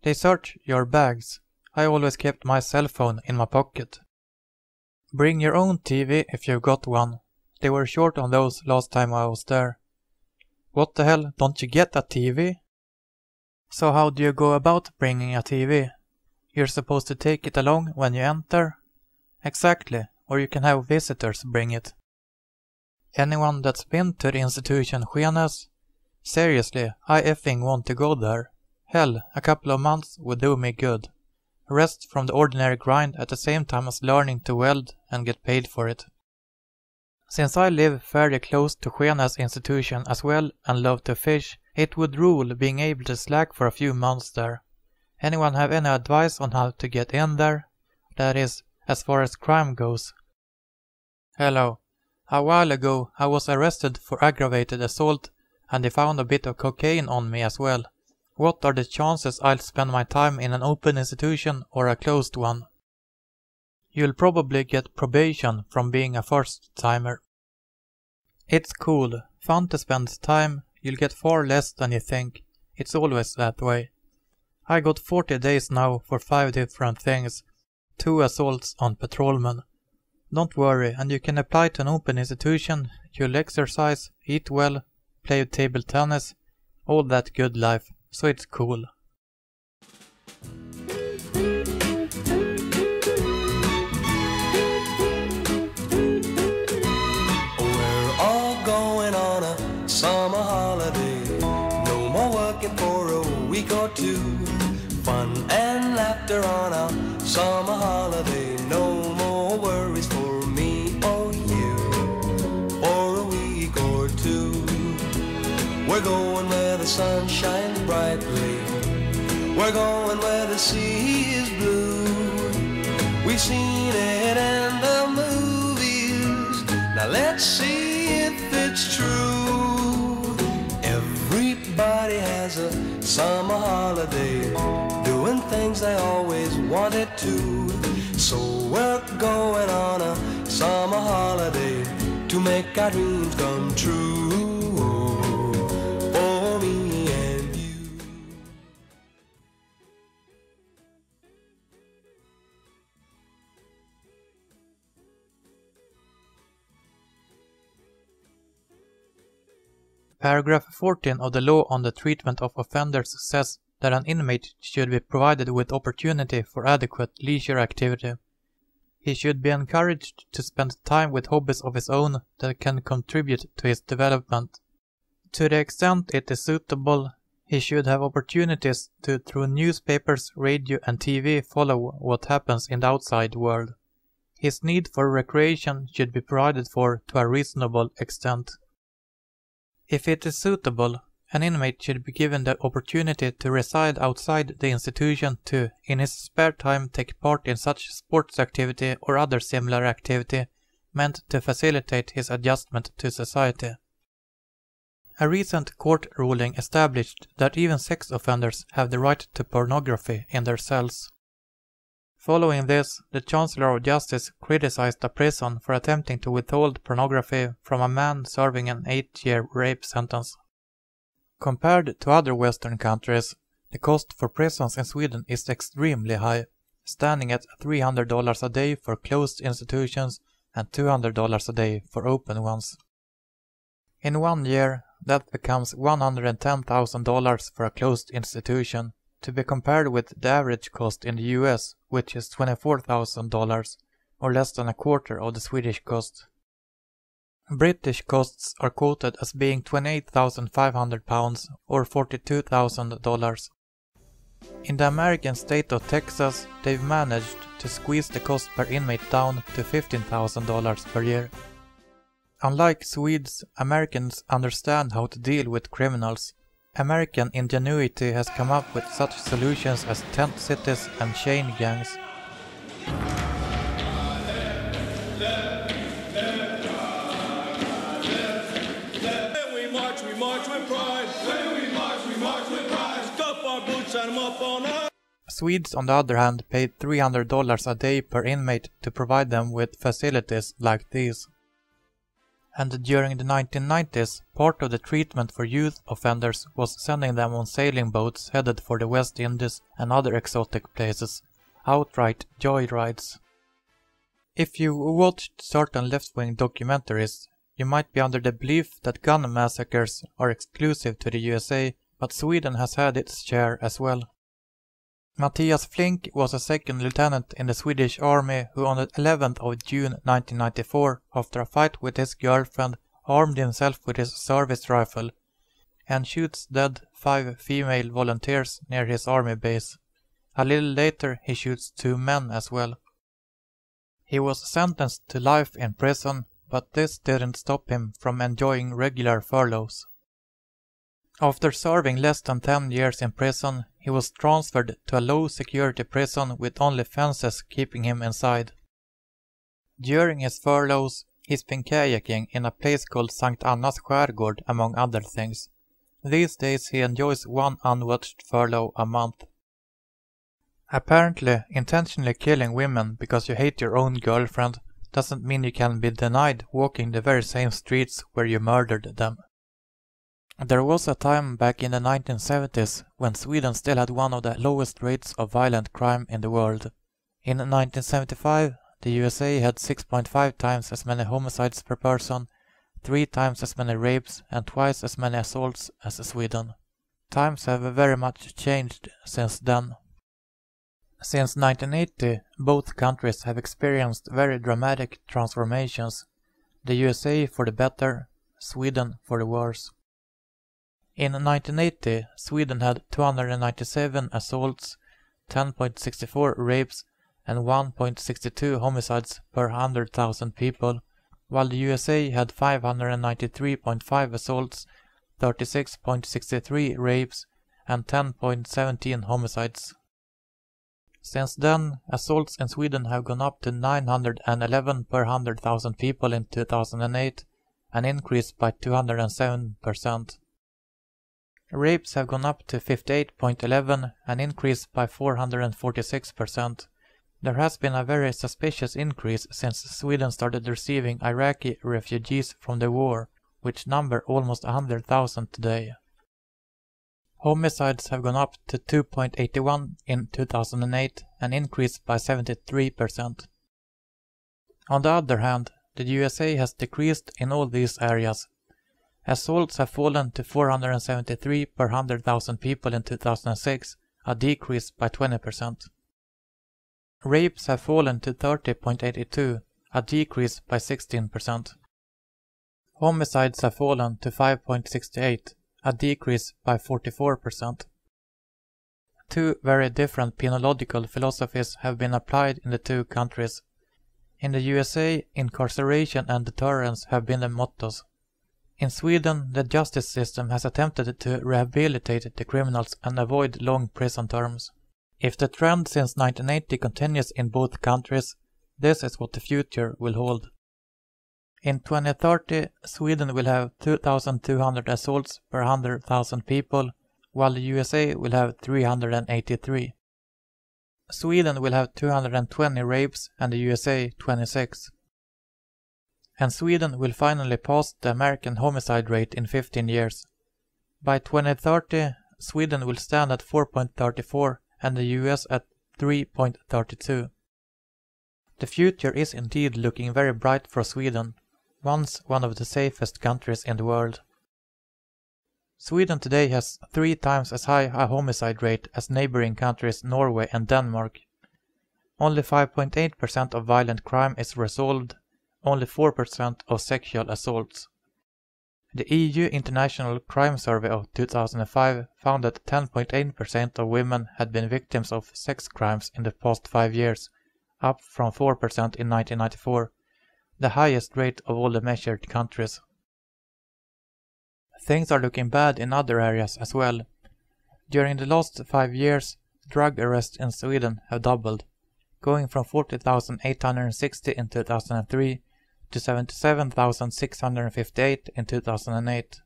They search your bags. I always kept my cell phone in my pocket. Bring your own TV if you've got one. They were short on those last time I was there. What the hell, don't you get a TV? So how do you go about bringing a TV? You're supposed to take it along when you enter? Exactly, or you can have visitors bring it. Anyone that's been to the institution Skenes? Seriously, I effing want to go there. Hell, a couple of months would do me good. Rest from the ordinary grind at the same time as learning to weld and get paid for it. Since I live fairly close to Skenes institution as well and love to fish, it would rule being able to slack for a few months there. Anyone have any advice on how to get in there? That is, as far as crime goes. Hello. A while ago I was arrested for aggravated assault and they found a bit of cocaine on me as well. What are the chances I'll spend my time in an open institution or a closed one? You'll probably get probation from being a first-timer. It's cool, fun to spend time, you'll get far less than you think. It's always that way. I got 40 days now for 5 different things, 2 assaults on patrolmen. Don't worry, and you can apply to an open institution, you'll exercise, eat well, play table tennis, all that good life, so it's cool. We're all going on a summer holiday, no more working for a week or two. Fun and laughter on a summer holiday, no more worries for me or you, for a week or two. We're going where the sun shines brightly, we're going where the sea is blue. We've seen it in the movies, now let's see if it's true. Everybody has a summer holiday, doing things they always wanted to. So we're going on a summer holiday to make our dreams come true. For me and you. Paragraph 14 of the Law on the Treatment of Offenders says that an inmate should be provided with opportunity for adequate leisure activity. He should be encouraged to spend time with hobbies of his own that can contribute to his development. To the extent it is suitable, he should have opportunities to, through newspapers, radio and TV, follow what happens in the outside world. His need for recreation should be provided for to a reasonable extent. If it is suitable, an inmate should be given the opportunity to reside outside the institution to, in his spare time, take part in such sports activity or other similar activity meant to facilitate his adjustment to society. A recent court ruling established that even sex offenders have the right to pornography in their cells. Following this, the Chancellor of Justice criticized a prison for attempting to withhold pornography from a man serving an 8-year rape sentence. Compared to other Western countries, the cost for prisons in Sweden is extremely high, standing at $300 a day for closed institutions and $200 a day for open ones. In 1 year, that becomes $110,000 for a closed institution, to be compared with the average cost in the US, which is $24,000, or less than a quarter of the Swedish cost. British costs are quoted as being £28,500 or $42,000. In the American state of Texas, they've managed to squeeze the cost per inmate down to $15,000 per year. Unlike Swedes, Americans understand how to deal with criminals. American ingenuity has come up with such solutions as tent cities and chain gangs. Swedes, on the other hand, paid $300 a day per inmate to provide them with facilities like these. And during the 1990s, part of the treatment for youth offenders was sending them on sailing boats headed for the West Indies and other exotic places, outright joyrides. If you watched certain left-wing documentaries, you might be under the belief that gun massacres are exclusive to the USA, but Sweden has had its share as well. Mattias Flink was a second lieutenant in the Swedish army who on the 11th of June 1994, after a fight with his girlfriend, armed himself with his service rifle and shoots dead 5 female volunteers near his army base. A little later he shoots 2 men as well. He was sentenced to life in prison, but this didn't stop him from enjoying regular furloughs. After serving less than 10 years in prison, he was transferred to a low-security prison with only fences keeping him inside. During his furloughs, he's been kayaking in a place called Sankt Annas Skärgård, among other things. These days he enjoys 1 unwatched furlough a month. Apparently, intentionally killing women because you hate your own girlfriend doesn't mean you can be denied walking the very same streets where you murdered them. There was a time back in the 1970s when Sweden still had one of the lowest rates of violent crime in the world. In 1975, the USA had 6.5 times as many homicides per person, 3 times as many rapes and twice as many assaults as Sweden. Times have very much changed since then. Since 1980, both countries have experienced very dramatic transformations. The USA for the better, Sweden for the worse. In 1980, Sweden had 297 assaults, 10.64 rapes, and 1.62 homicides per 100,000 people, while the USA had 593.5 assaults, 36.63 rapes, and 10.17 homicides. Since then, assaults in Sweden have gone up to 911 per 100,000 people in 2008, an increase by 207%. Rapes have gone up to 58.11, an increase by 446%. There has been a very suspicious increase since Sweden started receiving Iraqi refugees from the war, which number almost 100,000 today. Homicides have gone up to 2.81 in 2008, an increase by 73%. On the other hand, the USA has decreased in all these areas. Assaults have fallen to 473 per 100,000 people in 2006, a decrease by 20%. Rapes have fallen to 30.82, a decrease by 16%. Homicides have fallen to 5.68, a decrease by 44%. 2 very different penological philosophies have been applied in the 2 countries. In the USA, incarceration and deterrence have been the mottos. In Sweden, the justice system has attempted to rehabilitate the criminals and avoid long prison terms. If the trend since 1980 continues in both countries, this is what the future will hold. In 2030, Sweden will have 2,200 assaults per 100,000 people, while the USA will have 383. Sweden will have 220 rapes and the USA 26. And Sweden will finally pass the American homicide rate in 15 years. By 2030, Sweden will stand at 4.34 and the US at 3.32. The future is indeed looking very bright for Sweden, once one of the safest countries in the world. Sweden today has 3 times as high a homicide rate as neighboring countries Norway and Denmark. Only 5.8% of violent crime is resolved, only 4% of sexual assaults. The EU International Crime Survey of 2005 found that 10.8% of women had been victims of sex crimes in the past 5 years, up from 4% in 1994, the highest rate of all the measured countries. Things are looking bad in other areas as well. During the last 5 years, drug arrests in Sweden have doubled, going from 40,860 in 2003 to 77,658 in 2008.